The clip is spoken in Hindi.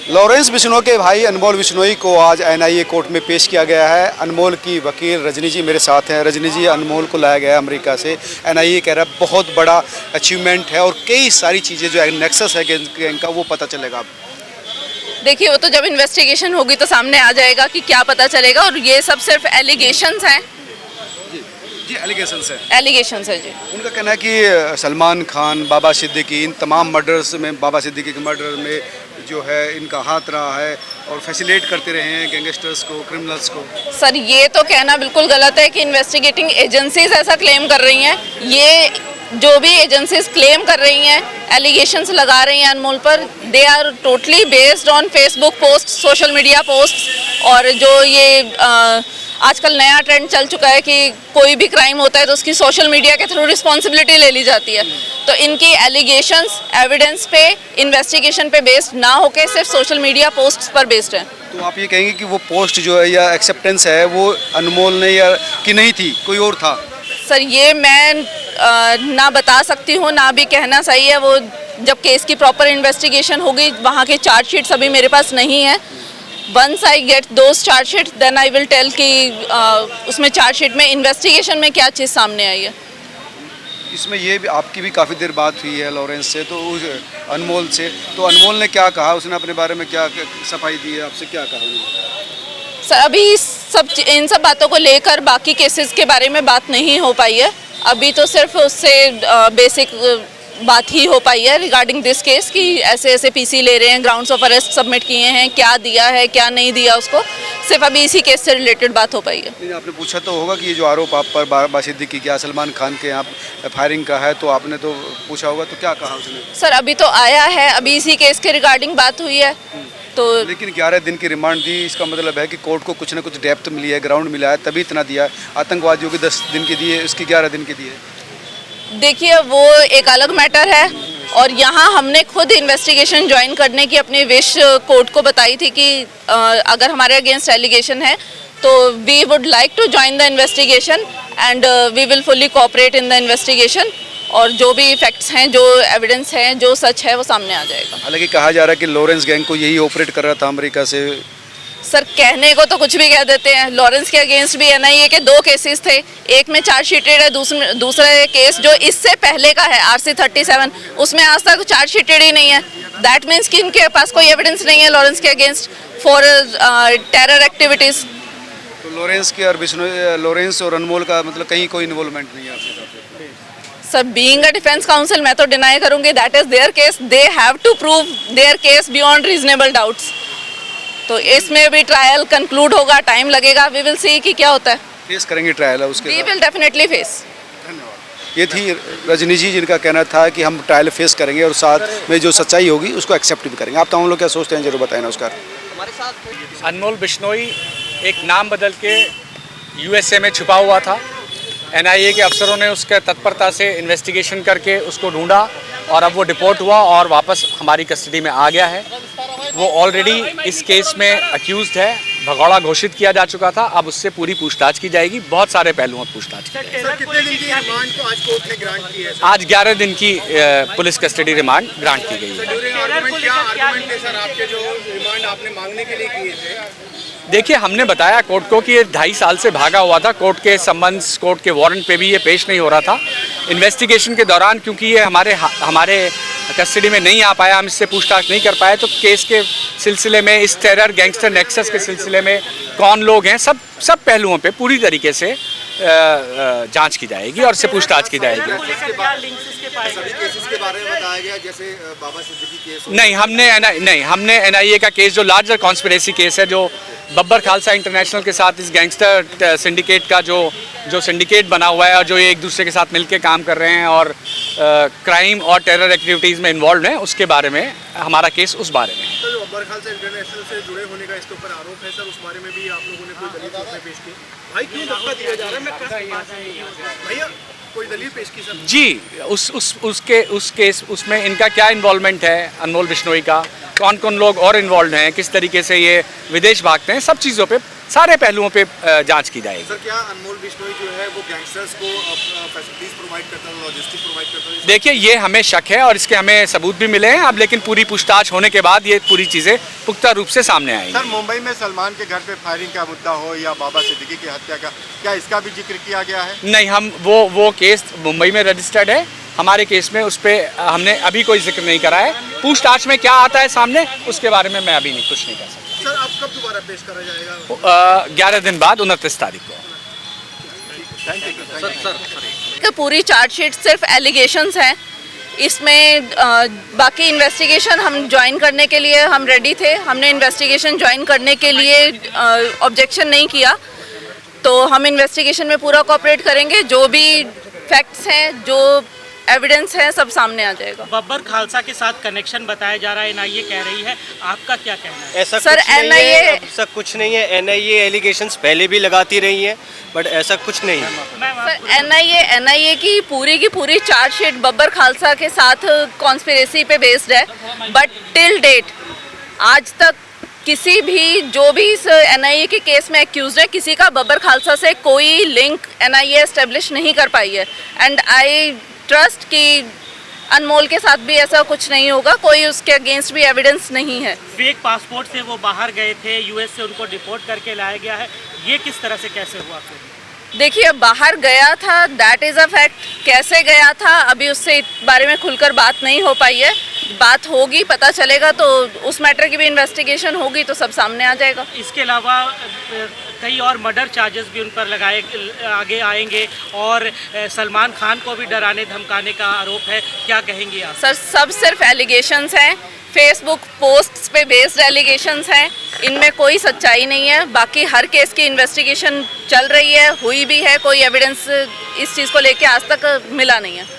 लॉरेंस बिश्नोई के भाई अनमोल बिश्नोई को आज एनआईए कोर्ट में पेश किया गया है। अनमोल की वकील रजनी जी मेरे साथ हैं। रजनी जी, अनमोल को लाया गया है अमेरिका से। एनआईए कह रहा है बहुत बड़ा अचीवमेंट है और कई सारी चीज़ें जो नेक्सस है गैंग का वो पता चलेगा। देखिए, वो तो जब इन्वेस्टिगेशन होगी तो सामने आ जाएगा कि क्या पता चलेगा। और ये सब सिर्फ एलिगेशंस हैं। जी एलिगेशंस है। एलिगेशंस है जी। उनका कहना है कि सलमान खान, बाबा सिद्दीकी, इन तमाम मर्डर्स में, बाबा सिद्दीकी के मर्डर में जो है इनका हाथ रहा है और फैसिलिटेट करते रहे हैं गैंगस्टर्स को, क्रिमिनल्स को। सर, ये तो कहना बिल्कुल गलत है कि इन्वेस्टिगेटिंग एजेंसीज ऐसा क्लेम कर रही हैं। ये जो भी एजेंसीज क्लेम कर रही हैं, एलिगेशंस लगा रही हैं अनमोल पर, they are totally based on Facebook post, social media post. और जो ये आजकल नया ट्रेंड चल चुका है कि कोई भी क्राइम होता है तो उसकी सोशल मीडिया के थ्रू रिस्पॉन्सिबिलिटी ले ली जाती है। तो इनकी एलिगेशंस एविडेंस पे, इन्वेस्टिगेशन पे बेस्ड ना होके सिर्फ सोशल मीडिया पोस्ट्स पर बेस्ड है। तो आप ये कहेंगे कि वो पोस्ट जो है या एक्सेप्टेंस है वो अनमोल ने या कि नहीं थी, कोई और था? सर, ये मैं ना बता सकती हूँ, ना भी कहना सही है। वो जब केस की प्रॉपर इन्वेस्टिगेशन होगी, वहाँ के चार्जशीट्स अभी मेरे पास नहीं है। Once I get those charge sheets, then I will tell कि उसमें चार्जशीट में इन्वेस्टिगेशन में क्या चीज़ सामने आई है। इसमें ये भी आपकी भी काफ़ी देर बात हुई है लॉरेंस से, तो अनमोल से, तो अनमोल ने क्या कहा, उसने अपने बारे में क्या सफाई दी है, आपसे क्या कहा? सर, अभी इन सब बातों को लेकर बाकी केसेस के बारे में बात नहीं हो पाई है। अभी तो सिर्फ उससे बेसिक बात ही हो पाई है रिगार्डिंग दिस केस कि ऐसे ऐसे पीसी ले रहे हैं, ग्राउंड्स ऑफ अरेस्ट सबमिट किए हैं, क्या दिया है क्या नहीं दिया, उसको सिर्फ अभी इसी केस से रिलेटेड बात हो पाई है। नहीं, आपने पूछा तो होगा कि ये जो आरोप आप पर बाबा सिद्दीकी क्या सलमान खान के यहाँ फायरिंग का है, तो आपने तो पूछा होगा, तो क्या कहा उसने? सर, अभी तो आया है, अभी इसी केस के रिगार्डिंग बात हुई है तो। लेकिन 11 दिन की रिमांड दी, इसका मतलब है कि कोर्ट को कुछ ना कुछ डेप्थ मिली है, ग्राउंड मिला है, तभी इतना दिया। आतंकवादियों की 10 दिन की दी है, उसकी 11 दिन की दी है। देखिए, वो एक अलग मैटर है। और यहाँ हमने खुद इन्वेस्टिगेशन ज्वाइन करने की अपनी विश कोर्ट को बताई थी कि अगर हमारे अगेंस्ट एलिगेशन है तो we would like to join the investigation and we will fully cooperate in the investigation. और जो भी फैक्ट्स हैं, जो एविडेंस हैं, जो सच है, वो सामने आ जाएगा। हालांकि कहा जा रहा है कि लॉरेंस गैंग को यही ऑपरेट कर रहा था अमेरिका से। सर, कहने को तो कुछ भी कह देते हैं। लॉरेंस के अगेंस्ट भी एनआईए के 2 केसेस थे, एक में चार्जशीटेड है, दूसरा केस जो इससे पहले का है RC-37, उसमें आज तक चार्जशीटेड ही नहीं है। दैट मीन्स कि इनके पास कोई एविडेंस नहीं है लॉरेंस के अगेंस्ट फॉर टेरर एक्टिविटीज। तो लॉरेंस और अनमोल का मतलब कहीं कोई इन्वॉल्वमेंट नहीं है आपके साथ? Sir, being a defence counsel मैं तो डिनाई करूंगी। That is their case, they have to prove their case beyond reasonable doubts. तो इसमें भी ट्रायल कंक्लूड होगा, टाइम लगेगा, वी विल सी कि क्या होता है। फेस करेंगे ट्रायल है उसके? We will definitely face. धन्यवाद। ये थी रजनी जी, जिनका कहना था कि हम ट्रायल फेस करेंगे और साथ में जो सच्चाई होगी उसको एक्सेप्ट भी करेंगे। आप तमाम लोग क्या सोचते हैं, जरूर बताएं नमस्कार। अनमोल बिश्नोई एक नाम बदल के USA में छुपा हुआ था। NIA के अफसरों ने उसके तत्परता से इन्वेस्टिगेशन करके उसको ढूंढा और अब वो डिपोर्ट हुआ और वापस हमारी कस्टडी में आ गया है। वो ऑलरेडी इस केस में अक्यूज्ड है, भगौड़ा घोषित किया जा चुका था। अब उससे पूरी पूछताछ की जाएगी, बहुत सारे पहलुओं में पूछताछ की जाएगी। सर, कितने दिन की रिमांड को आज कोर्ट ने ग्रांट की है? आज 11 दिन की पुलिस कस्टडी रिमांड ग्रांट की गई है। आपके जो रिमांड आपने मांगने के लिए किए थे? देखिए, हमने बताया कोर्ट को कि ये 2.5 साल से भागा हुआ था। कोर्ट के संबंध, कोर्ट के वारंट पे भी ये पेश नहीं हो रहा था। इन्वेस्टिगेशन के दौरान क्योंकि ये हमारे कस्टडी में नहीं आ पाया, हम इससे पूछताछ नहीं कर पाए, तो केस के सिलसिले में, इस टेरर गैंगस्टर नेक्सस के सिलसिले में कौन लोग हैं, सब पहलुओं पे पूरी तरीके से जांच की जाएगी और इससे पूछताछ की जाएगी। नहीं, हमने NIA का केस, जो लार्जर कॉन्स्पिरेसी केस है, जो बब्बर खालसा इंटरनेशनल के साथ इस गैंगस्टर सिंडिकेट का जो सिंडिकेट बना हुआ है और जो एक दूसरे के साथ मिलकर काम कर रहे हैं और क्राइम और टेरर एक्टिविटीज़ में इन्वॉल्व हैं, उसके बारे में हमारा केस उस बारे में है। तो बब्बर खालसा इंटरनेशनल से जुड़े होने का इसके ऊपर आरोप है सर, उस बारे में भी आप लोगों ने कोई दलील उसमें पेश की? भाई क्यों धक्का दिया जा रहा है? भैया कोई दलील पेश की सर? जी, उस केस उसमें इनका क्या इन्वॉल्वमेंट है, अनमोल बिश्नोई का, कौन कौन लोग और इन्वॉल्व हैं, किस तरीके से ये विदेश भागते हैं, सब चीज़ों पे सारे पहलुओं पे जांच की जाएगी। सर क्या अनमोल बिश्नोई जो है वो गैंगस्टर्स को फैसिलिटीज प्रोवाइड करता है, लॉजिस्टिक प्रोवाइड करता है? देखिए ये हमें शक है और इसके हमें सबूत भी मिले हैं अब, लेकिन पूरी पूछताछ होने के बाद ये पूरी चीज़ें पुख्ता रूप से सामने आएंगी। सर मुंबई में सलमान के घर पे फायरिंग का मुद्दा हो या बाबा सिद्दीकी की हत्या का, क्या इसका भी जिक्र किया गया है? नहीं, हम वो केस मुंबई में रजिस्टर्ड है, हमारे केस में उस पर हमने अभी कोई जिक्र नहीं करा है। पूछताछ में क्या आता है सामने उसके बारे में मैं अभी नहीं कुछ नहीं कह सकता। सर आप कब दोबारा पेश करा जाएगा? 11 दिन बाद 29 तारीख को। कि पूरी चार्जशीट सिर्फ एलिगेशंस हैं, इसमें बाकी इन्वेस्टिगेशन हम ज्वाइन करने के लिए हम रेडी थे, हमने इन्वेस्टिगेशन ज्वाइन करने के लिए ऑब्जेक्शन नहीं किया, तो हम इन्वेस्टिगेशन में पूरा कोऑपरेट करेंगे। जो भी फैक्ट्स हैं, जो एविडेंस है, सब सामने आ जाएगा। बब्बर खालसा के साथ कनेक्शन बताया जा रहा है, एनआईए कह रही है, आपका क्या कहना है? ऐसा सर, कुछ नहीं है, NIA ऐसा कुछ नहीं है। एनआईए एलिगेशंस पहले भी लगाती रही है, बट ऐसा कुछ नहीं है। सर एनआईए की पूरी चार्जशीट बब्बर खालसा के साथ कॉन्स्पिरेसी पे बेस्ड है, बट टिल डेट आज तक किसी भी जो भी इस एनआईए के केस में एक्यूज है, किसी का बब्बर खालसा से कोई लिंक एनआईए एस्टेब्लिश नहीं कर पाई है। एंड आई ट्रस्ट कि अनमोल के साथ भी ऐसा कुछ नहीं होगा, कोई उसके अगेंस्ट भी एविडेंस नहीं है। फेक पासपोर्ट से वो बाहर गए थे, यूएस से उनको डिपोर्ट करके लाया गया है, ये किस तरह से कैसे हुआ फिर? देखिए, बाहर गया था, दैट इज़ अ फैक्ट। कैसे गया था अभी उससे बारे में खुलकर बात नहीं हो पाई है, बात होगी, पता चलेगा, तो उस मैटर की भी इन्वेस्टिगेशन होगी तो सब सामने आ जाएगा। इसके अलावा कई और मर्डर चार्जेस भी उन पर लगाए आगे आएंगे और सलमान खान को भी डराने धमकाने का आरोप है, क्या कहेंगे आप? सर सब सिर्फ एलिगेशंस हैं, फेसबुक पोस्ट्स पे बेस्ड एलिगेशंस हैं, इनमें कोई सच्चाई नहीं है। बाकी हर केस की इन्वेस्टिगेशन चल रही है, हुई भी है, कोई एविडेंस इस चीज़ को लेके आज तक मिला नहीं है।